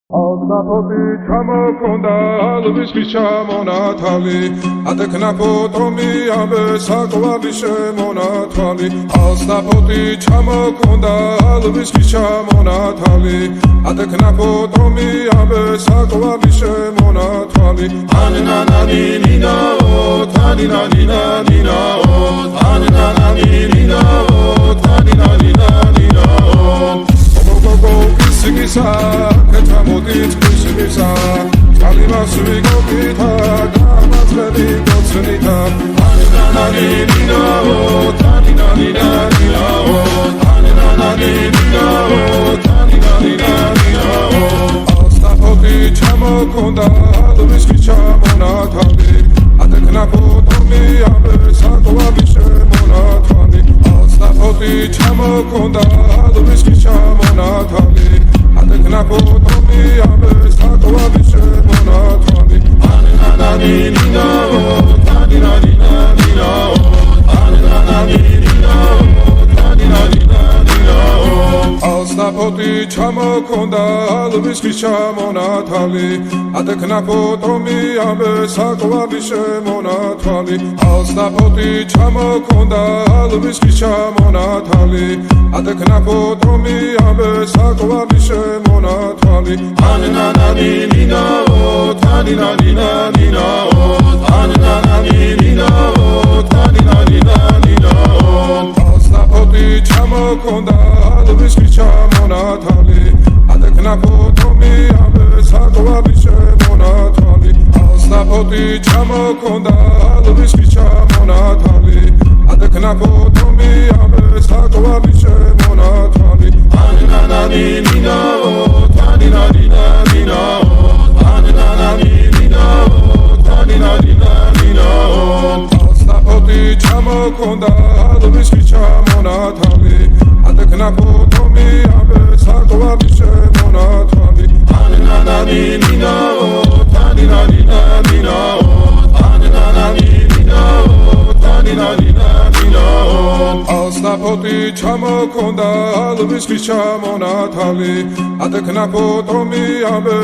Alnapoti ჩამოქონდა ალვის ჩამონათალი ატეკნა ფოტომი ამე საკვარი შემონათალი ალნაპoti ჩამოქონდა ალვის ჩამონათალი ატეკნა ფოტომი ამე საკვარი შემონათალი ანანანი ნინაო თანინანი ნინაო ანანანი ნინაო თანინანი ნინაო Sigisa, ketamodit kusigisa, alimas vigopita, gamas levigotsnita. Ananani ninao, taninani ninao, ananani ninao, taninani ninao. Alstapoti chamokonda, alvis chamonatali, atekna potomi abe sakwavi shemonatali. Alstapoti chamokonda, alvis chamonatali. Atekna potomi abe sakwavi shemonatali Ananani ninao, taninani ninao Ananani ninao, taninani ninao Alstapoti chamokonda alvis chamonatali Atekna potomi abe sakwavi shemonatali Alstapoti chamokonda alvis chamonatali Atekna potomi abe sakwavi shemonatali Ananani ninao, taninani ninao Ananani ninao, taninani ninao Alstapoti chamokonda alvis chamonatali Atekna potomi abe sakwavi shemonatali Alstapoti chamokonda alvis chamonatali Atekna potomi abe sakwavi shemonatali Ananani ninao, taninani ninao Ananani ninao, taninani ninao Alstapoti chamokonda alvis chamonatali Atekna potomi abe sakwavi shemonatali Ananani ninao, taninani ninao Ananani ninao, taninani ninao Alstapoti chamokonda alvis chamonatali Atekna potomi abe